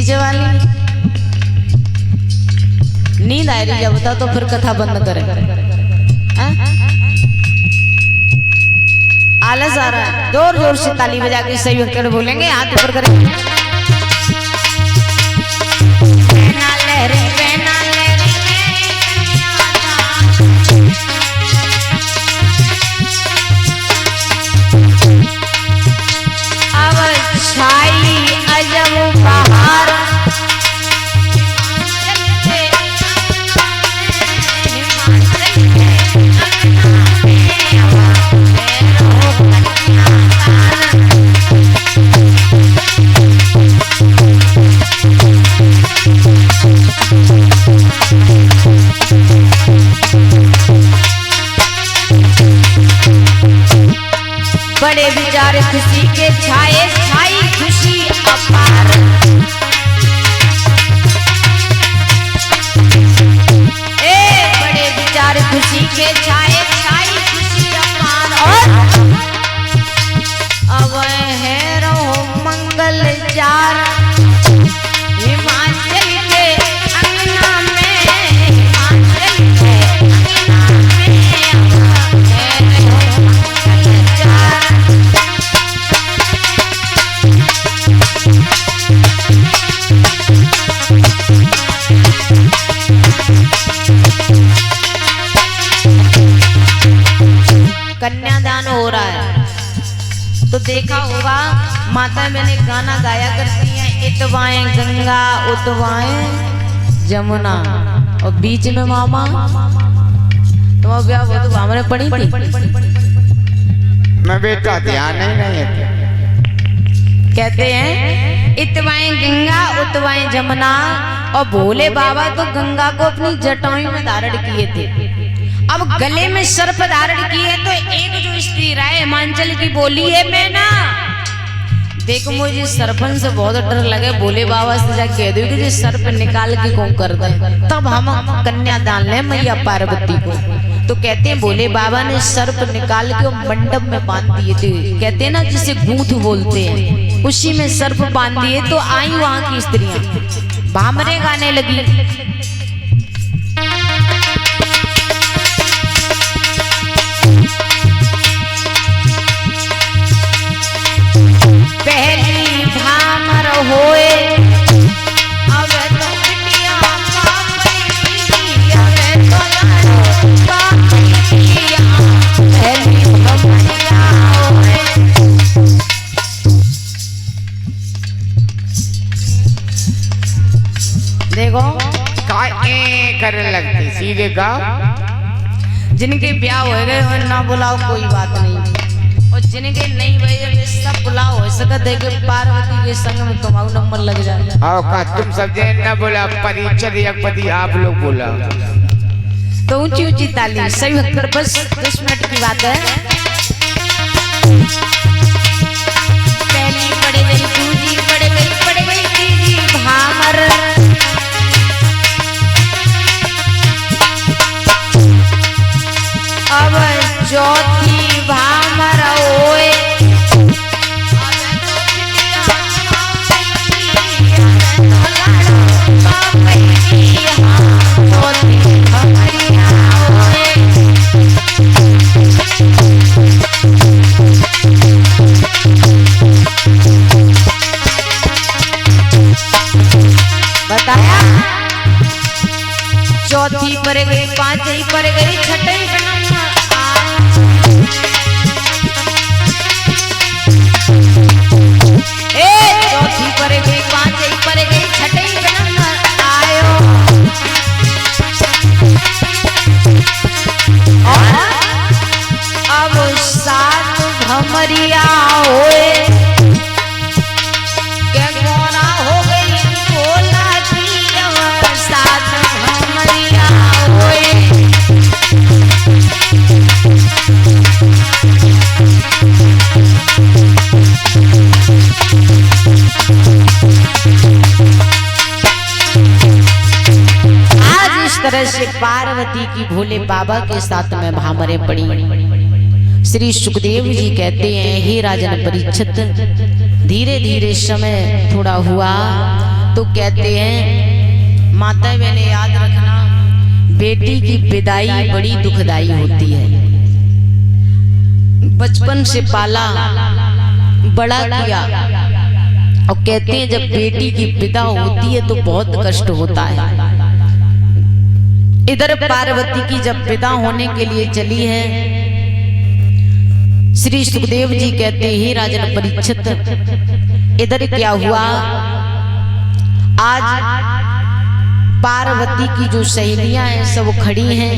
DJ वाली नींद आ रही है बता तो फिर कथा बंद करें। आलस आ रहा है, जोर जोर से ताली बजा के सही वक्त बोलेंगे, हाथ ऊपर करेंगे। अब छाई अजब बहार बड़े विचार खुशी के छाए छाई खुशी अपार। बड़े विचार खुशी के छाए छाई खुशी अपार। और अब है रहो मंगल चार हिमाचल के अंगना में, हिमाचल के अंगना में है रहो मंगल चार। कन्यादान हो रहा है तो देखा होगा माता मैंने गाना गाया करती हैं, इतवाएं गंगा उतवाएं जमुना, और बीच में मामा तुम अब ब्याह हो तो हमारे पढ़ी थी। मैं बेटा ध्यान नहीं है। कहते हैं इतवाएं गंगा उतवाएं जमुना, और भोले बाबा तो गंगा को अपनी जटाओं में धारण किए थे। अब गले में सर्प धारण किए तो एक जो स्त्री राय हिमाचल की बोली है, मैं ना देखो मुझे सरपन से बहुत डर लगे, भोले बाबा से जाके कह दो कि सर्प निकाल के कौन कर दे, तब हम कन्यादान ले मैया पार्वती को। तो कहते हैं भोले बाबा ने सर्प निकाल के मंडप में बांध दिए थे, कहते हैं ना जिसे गूंथ बोलते हैं, उसी में सर्प बांध दिए। तो आई वहां की स्त्रियां भामरे गाने लगी। पहली भामर होए अब तो बिटिया अब तो पहली भामरिया होए। देखो करने लगती सीधे का जिनके ब्याह हो गए और ना बुलाओ कोई बात नहीं, और जिनके नहीं भाई सब बुलाओ हो सका देखे पार्वती के संग में तुम्हारा नंबर लग जाए। आओ का तुम सब जन ना बोला परिचय या पति आप लोग बोला तो ऊंची ऊंची ताली सही वक्त पर। बस 10 मिनट की बात है। पहली पड़ गई दूजी पड़ गई तीजी भामर, अब चौथी भामर होए बताया। चौथी पर गई, पांचवी पर गई, छठी पर नंबर चौथी पर गई, पांचवी पर गई, छठी पर नंबर आयो। और अब 7 भमरिया होए, क्या गोरा हो गई भोला की, अब 7 भमरिया होए। तरह से पार्वती की भोले बाबा के साथ में भामरे पड़ी। श्री सुखदेव जी कहते हैं, हे राजन परीक्षित, धीरे धीरे समय थोड़ा हुआ तो कहते हैं माता बहने याद रखना, बेटी की विदाई बड़ी दुखदाई होती है। बचपन से पाला बड़ा किया और कहते हैं जब बेटी की विदा होती है तो बहुत कष्ट होता है। इधर पार्वती की जब विदा होने के लिए चली है, श्री सुखदेव जी कहते ही राजन परीक्षित इधर क्या हुआ, आज पार्वती की जो सहेलियां हैं सब खड़ी हैं।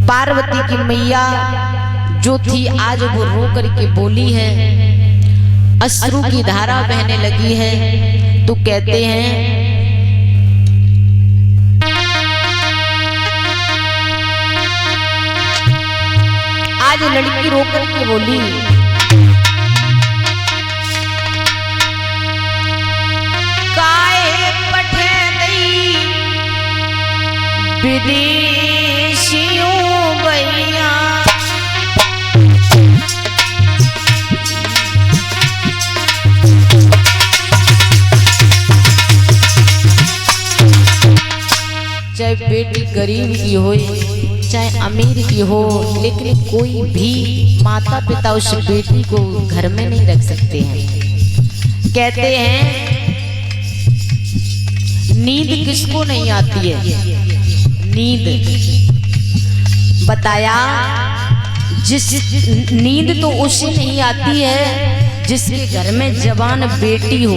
पार्वती की मैया जो थी आज वो रो करके बोली है, अश्रु की धारा बहने लगी है। तो कहते हैं आज लड़की रो करके बोली, काहे पठे दई विदेशियों भैया, चाहे बेटी गरीब की हो चाहे अमीर की हो, लेकिन कोई भी माता पिता उस बेटी को घर में नहीं रख सकते हैं। कहते हैं नींद किसको नहीं आती है, नींद बताया जिस नींद तो उसे नहीं आती है जिसके घर में जवान बेटी हो।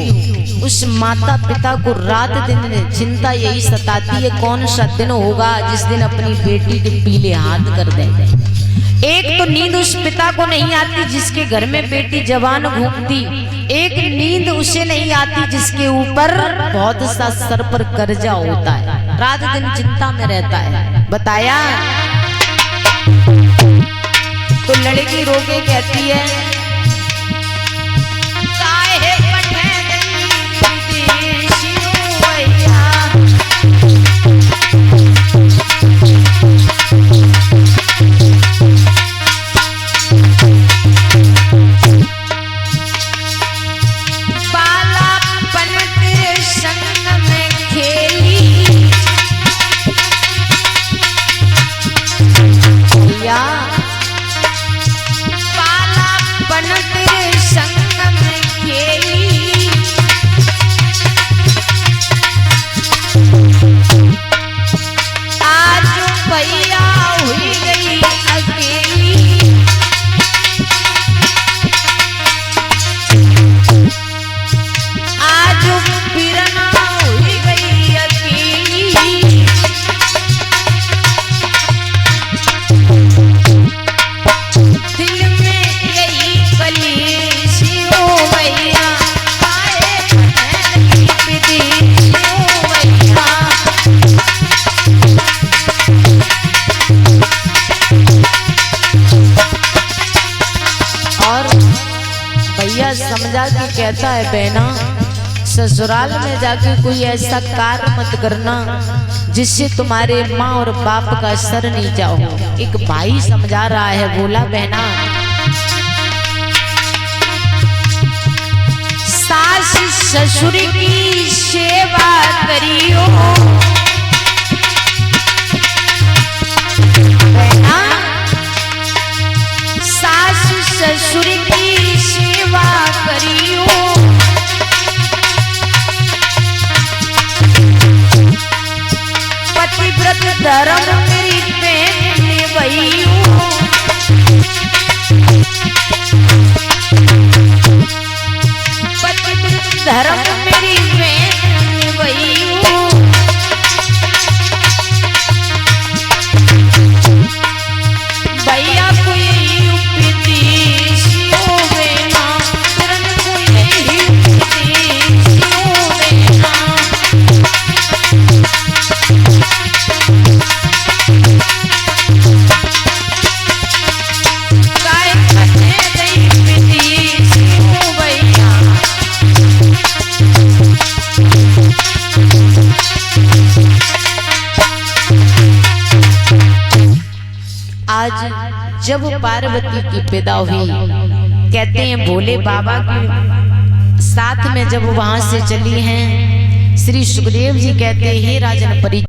उस माता पिता को रात दिन चिंता यही सताती है, कौन सा दिन होगा जिस दिन अपनी बेटी के पीले हाथ कर दे। एक तो नींद उस पिता को नहीं आती जिसके घर में बेटी जवान घूमती, एक नींद उसे नहीं आती जिसके ऊपर बहुत सा सर पर कर्जा होता है, रात दिन चिंता में रहता है। बताया तो लड़की रो के कहती है, समझा के कहता है बहना, ससुराल में जाके कोई ऐसा कार्य मत करना जिससे तुम्हारे माँ और बाप का सर नीचा हो। एक भाई समझा रहा है, बोला बहना सास ससुर की सेवा करियो, बहना सास ससुर की सेवा करियो, पतिव्रत धर्म मेरी बहन निभाइयो, पतिव्रत धर्म मेरी बहन निभाइयो। भैया को यही उपदेश हो बेना, चरण को यही उपदेश हो बेना, काय करने दई उपदेश हो भैया। आज जब पार्वती की विदा हुई, कहते हैं भोले बाबा की साथ में जब वहां से चली हैं, श्री सुखदेव जी कहते हे राजन परी